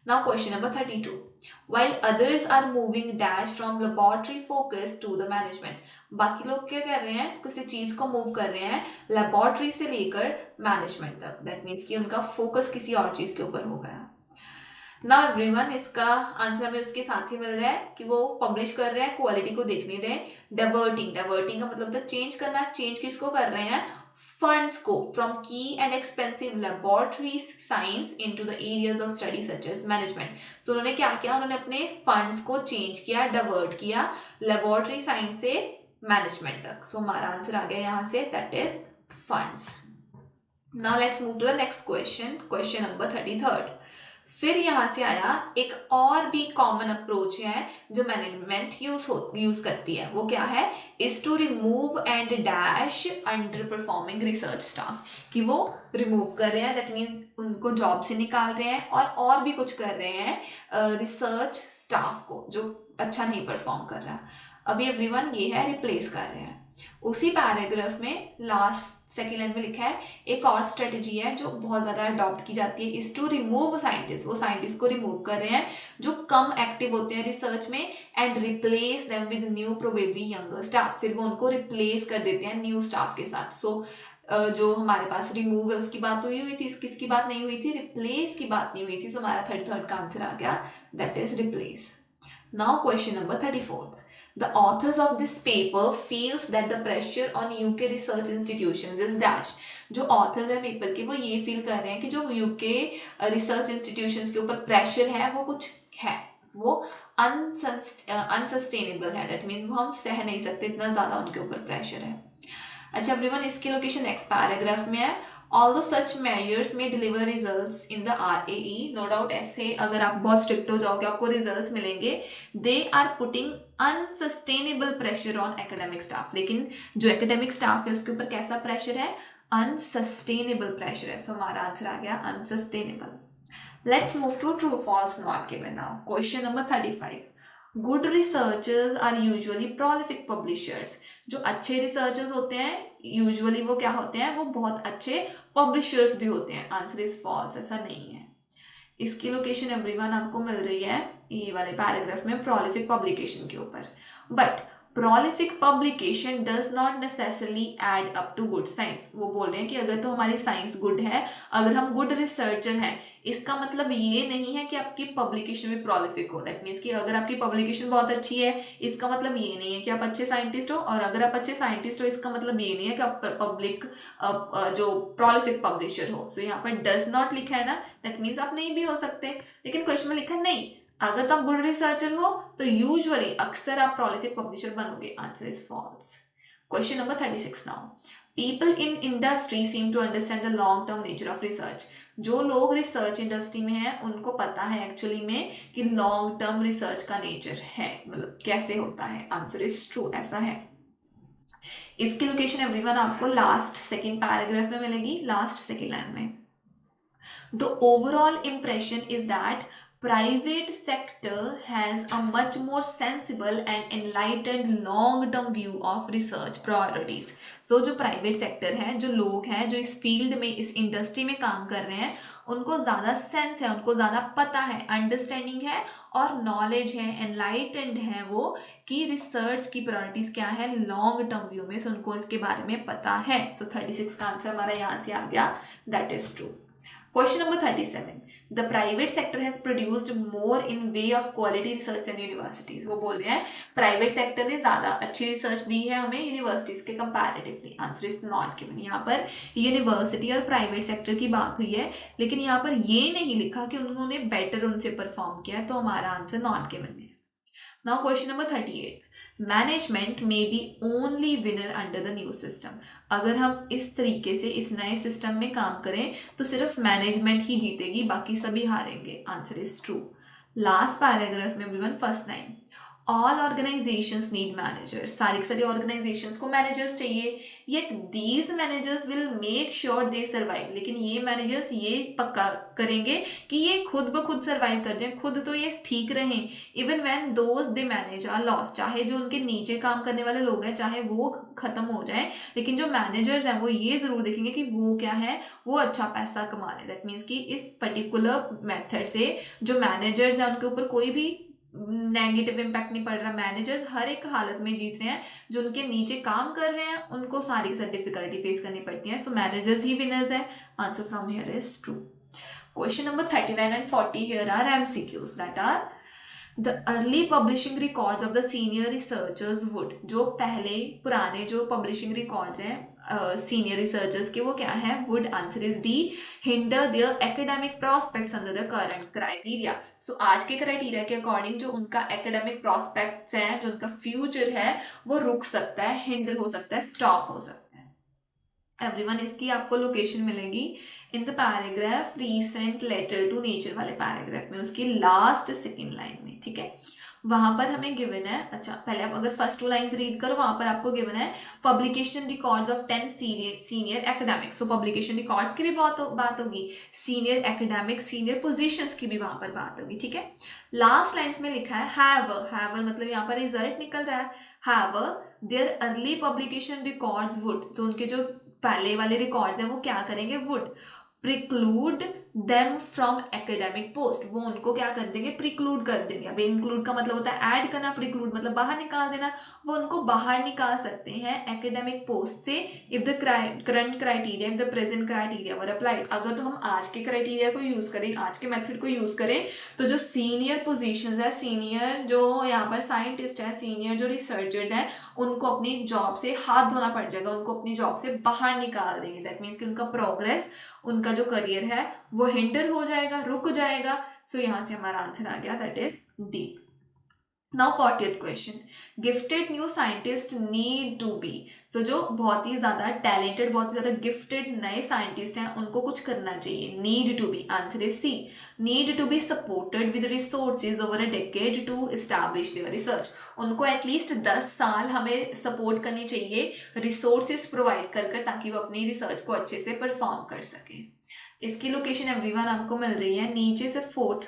Now question number 32. While others are moving dash from laboratory focus to the management. बाकी लोग क्या कर रहे हैं? किसी चीज को मूव कर रहे हैं लेबोरेटरी से लेकर मैनेजमेंट तक। दैट मीन्स कि उनका फोकस किसी और चीज के ऊपर हो गया। ना एवरीवन, इसका आंसर हमें उसके साथ ही मिल रहा है कि वो पब्लिश कर रहे हैं, क्वालिटी को देख नहीं रहे। डाइवर्टिंग, डाइवर्टिंग का मतलब था चेंज करना। चेंज किसको कर रहे हैं? फंड्स को from key and expensive laboratory science into the areas of study such as management. So उन्होंने क्या किया? उन्होंने अपने फंड्स को चेंज किया, डाइवर्ट किया लेबोरेटरी साइंस से मैनेजमेंट तक। सो हमारा आंसर आ गया यहाँ से, that is funds. Now let's move to the next question, question number 33। फिर यहाँ से आया एक और भी कॉमन अप्रोच है जो मैनेजमेंट यूज करती है। वो क्या है? Is to remove and dash underperforming research staff. कि वो रिमूव कर रहे हैं, दैट मीन्स उनको जॉब से निकाल रहे हैं, और भी कुछ कर रहे हैं रिसर्च स्टाफ को जो अच्छा नहीं परफॉर्म कर रहा। अभी एवरीवन ये है रिप्लेस कर रहे हैं। उसी पैराग्राफ में लास्ट सेकेंड लाइन में लिखा है एक और स्ट्रेटेजी है जो बहुत ज्यादा अडॉप्ट की जाती है, इज टू रिमूव साइंटिस्ट। वो साइंटिस्ट को रिमूव कर रहे हैं जो कम एक्टिव होते हैं रिसर्च में, and replace them with new probably younger staff. फिर वो उनको रिप्लेस कर देते हैं न्यू स्टाफ के साथ। सो जो हमारे पास रिमूव है उसकी बात हुई थी, किसकी बात नहीं हुई थी? रिप्लेस की बात नहीं हुई थी। सो हमारा 33 का आंसर आ गया, that is replace. Now question number 34। The authors of this paper feels that the pressure on UK research institutions is dash। जो authors है पेपर के वो ये फील कर रहे हैं कि जो UK रिसर्च इंस्टीट्यूशंस के ऊपर प्रेशर है वो कुछ है, वो अनसस्टेनेबल है। दैट मीन्स वो हम सह नहीं सकते, इतना ज्यादा उनके ऊपर प्रेशर है। अच्छा एवरीवन, इसकी लोकेशन नेक्स्ट पैराग्राफ में है। Although such measures may deliver results in the RAE, no doubt ऐसे अगर आप बहुत स्ट्रिक्ट हो जाओगे आपको रिजल्ट्स मिलेंगे. They are putting unsustainable pressure on academic staff. लेकिन जो एकेडमिक स्टाफ है उसके ऊपर कैसा प्रेशर है? अनसस्टेनेबल प्रेशर है. सो हमारा आंसर आ गया unsustainable. Let's move to true false not given now. Question number 35. Good researchers are usually prolific publishers. जो अच्छे रिसर्चर्स होते हैं यूजुअली वो क्या होते हैं? वो बहुत अच्छे पब्लिशर्स भी होते हैं. आंसर इज फॉल्स, ऐसा नहीं है. इसकी लोकेशन एवरीवन आपको मिल रही है ये वाले पैराग्राफ में प्रोलिफिक पब्लिकेशन के ऊपर. But prolific publication does not necessarily add up to good science. वो बोल रहे हैं कि अगर तो हमारी साइंस गुड है, अगर हम गुड रिसर्चर हैं, इसका मतलब ये नहीं है कि आपकी पब्लिकेशन भी प्रोलिफिक हो. दैट मीन्स कि अगर आपकी पब्लिकेशन बहुत अच्छी है इसका मतलब ये नहीं है कि आप अच्छे साइंटिस्ट हो, और अगर आप अच्छे साइंटिस्ट हो इसका मतलब ये नहीं है कि आप पब्लिक जो प्रोलिफिक पब्लिशर हो. सो यहाँ पर डज नॉट लिखा है ना, दैट मीन्स आप नहीं भी हो सकते. लेकिन क्वेश्चन में लिखा है नहीं, अगर तो आप गुड रिसर्चर हो तो यूजुअली अक्सर आप प्रोलिफिक पब्लिशर बनोगे. Answer is false. Question number 36 now. People in industry seem to understand the long term nature of research. जो लोग रिसर्च इंडस्ट्री में हैं उनको पता है एक्चुअली में कि लॉन्ग टर्म रिसर्च का नेचर है, मतलब कैसे होता है. आंसर इज ट्रू, ऐसा है. इसकी लोकेशन एवरीवन आपको लास्ट सेकेंड पैराग्राफ में मिलेगी, लास्ट सेकेंड लाइन में. The overall impression is that private sector has a much more sensible and enlightened long-term view of research priorities. So जो private sector है, जो लोग हैं जो इस फील्ड में इस इंडस्ट्री में काम कर रहे हैं, उनको ज़्यादा सेंस है, उनको ज़्यादा पता है, अंडरस्टैंडिंग है और नॉलेज है, एनलाइटेंड है वो कि रिसर्च की प्रायोरिटीज क्या है लॉन्ग टर्म व्यू में. सो उनको इसके बारे में पता है. सो 36 का आंसर हमारा यहाँ से आ गया, that is true. Question number 37. The private sector has produced more in way of quality research than universities. वो बोल रहे हैं प्राइवेट सेक्टर ने ज़्यादा अच्छी रिसर्च दी है हमें यूनिवर्सिटीज़ के comparatively. Answer is not given. यहाँ पर यूनिवर्सिटी और प्राइवेट सेक्टर की बात हुई है, लेकिन यहाँ पर ये नहीं लिखा कि उन्होंने बेटर उनसे परफॉर्म किया है, तो हमारा आंसर नॉट गिवन है. Now question number 38. Management may be only winner under the new system. अगर हम इस तरीके से इस नए सिस्टम में काम करें तो सिर्फ मैनेजमेंट ही जीतेगी, बाकी सभी हारेंगे. Answer is true. Last paragraph में everyone first line. All organisations need managers. सारी ऑर्गेनाइजेशंस को मैनेजर्स चाहिए, yet these managers will make sure they survive. लेकिन ये मैनेजर्स ये पक्का करेंगे कि ये खुद ब खुद सर्वाइव कर जाएं, खुद तो ये ठीक रहें. Even when those they manage are lost. चाहे जो उनके नीचे काम करने वाले लोग हैं चाहे वो खत्म हो जाए, लेकिन जो मैनेजर्स हैं वो ये जरूर देखेंगे कि वो क्या है, वो अच्छा पैसा कमा रहे. दैट मीन्स कि इस पर्टिकुलर मेथड से जो मैनेजर्स हैं उनके ऊपर कोई भी नेगेटिव इम्पैक्ट नहीं पड़ रहा. मैनेजर्स हर एक हालत में जीत रहे हैं, जो उनके नीचे काम कर रहे हैं उनको सारी सारी डिफिकल्टी फेस करनी पड़ती है. सो मैनेजर्स ही विनर्स है. Answer from here is true. Question number 39 and 40 here are MCQs that are the early publishing records of the senior researchers would. जो पहले पुराने जो publishing records हैं सीनियर रिसर्चर्स के वो क्या है? Would. Answer is D. Hinder their academic prospects under the current criteria. So आज के क्राइटेरिया के अकॉर्डिंग जो उनका एकेडमिक प्रॉस्पेक्ट्स हैं, जो उनका फ्यूचर है वो रुक सकता है, हिंडर हो सकता है, स्टॉप हो सकता है. एवरीवन इसकी आपको लोकेशन मिलेगी in the paragraph recent letter to nature वाले पैराग्राफ में, उसकी लास्ट सेकेंड लाइन में. ठीक है, वहां पर हमें गिवन है. अच्छा पहले आप अगर फर्स्ट 2 लाइंस रीड करो, वहां पर आपको गिवन है publication records of 10 senior academics. तो पब्लिकेशन रिकॉर्ड्स की भी बात होगी, सीनियर एकेडमिक्स सीनियर पोजीशंस की भी वहां पर बात होगी. ठीक है, लास्ट लाइंस में लिखा है हैव मतलब यहाँ पर रिजल्ट निकल रहा है. Have their early publication records would. तो उनके जो पहले वाले रिकॉर्ड्स हैं वो क्या करेंगे? Would preclude them from academic post. वो उनको क्या कर देंगे? प्रिक्लूड कर देंगे. अब इंक्लूड का मतलब होता है ऐड करना, प्रिक्लूड मतलब बाहर निकाल देना. वो उनको बाहर निकाल सकते हैं एकेडमिक पोस्ट से if the current criteria, if the present criteria were applied. अगर तो हम आज के क्राइटेरिया को यूज करें, आज के मेथड को यूज करें, तो जो सीनियर पोजिशन है, सीनियर जो यहाँ पर साइंटिस्ट है, सीनियर जो रिसर्चर्स हैं, उनको अपनी जॉब से हाथ धोना पड़ जाएगा, उनको अपनी जॉब से बाहर निकाल देंगे. दैट मीन्स कि उनका प्रोग्रेस, उनका जो करियर है वो हिंडर हो जाएगा, रुक जाएगा. सो यहाँ से हमारा आंसर आ गया, that is D. Now 40th question, gifted new scientist need to be, तो जो बहुत ही ज्यादा टैलेंटेड, बहुत ही ज्यादा गिफ्टेड नए साइंटिस्ट हैं उनको कुछ करना चाहिए, need to be, answer is C, need to be supported with resources over a decade to establish their research, उनको एटलीस्ट 10 साल हमें सपोर्ट करनी चाहिए रिसोर्सेज प्रोवाइड कर कर, ताकि वो अपनी रिसर्च को अच्छे से परफॉर्म कर सकें। इसकी लोकेशन एवरीवन आपको मिल रही है नीचे से फोर्थ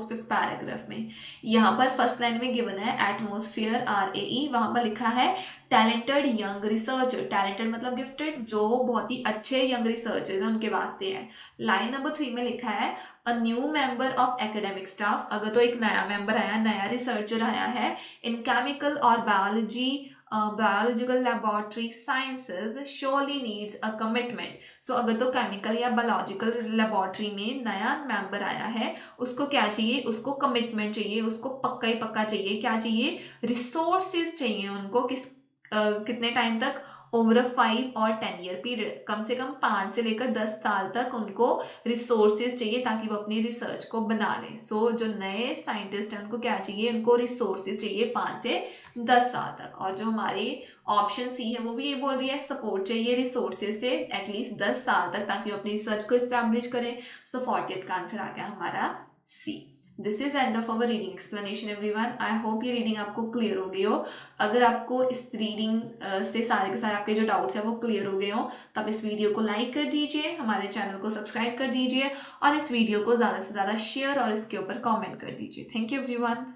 फिफ्थ पैराग्राफ में। यहाँ पर फर्स्ट लाइन में गिवन है एटमोस्फियर RAE, वहां पर लिखा है टैलेंटेड यंग रिसर्चर, टैलेंटेड मतलब गिफ्टेड, जो बहुत ही अच्छे यंग रिसर्चर्स हैं उनके वास्ते है। लाइन नंबर 3 में लिखा है a new member of academic staff, अगर तो एक नया मेंबर आया, नया रिसर्चर आया है इन केमिकल और biological laboratory sciences surely needs a commitment, so अगर तो केमिकल या बायोलॉजिकल लेबोरेटरी में नया मेंबर आया है, उसको क्या चाहिए, उसको कमिटमेंट चाहिए, उसको पक्का ही पक्का चाहिए, क्या चाहिए, रिसोर्सेज चाहिए उनको, कितने टाइम तक, ओवर अ 5 और 10 ईयर पीरियड, कम से कम 5 से लेकर 10 साल तक उनको रिसोर्सेज चाहिए ताकि वो अपनी रिसर्च को बना लें। सो जो नए साइंटिस्ट हैं उनको क्या चाहिए, उनको रिसोर्सेज चाहिए 5 से 10 साल तक। और जो हमारी ऑप्शन सी है वो भी ये बोल रही है सपोर्ट चाहिए रिसोर्सेज से एटलीस्ट 10 साल तक, ताकि वो अपनी रिसर्च को इस्टेब्लिश करें। सो 40th का आंसर आ गया हमारा C. This is end of our reading explanation everyone. I hope ये रीडिंग आपको क्लियर हो गई हो। अगर आपको इस रीडिंग से सारे के सारे आपके जो डाउट्स हैं वो क्लियर हो गए हो, तो आप इस वीडियो को लाइक कर दीजिए, हमारे चैनल को सब्सक्राइब कर दीजिए और इस वीडियो को ज़्यादा से ज़्यादा शेयर और इसके ऊपर कमेंट कर दीजिए। Thank you everyone.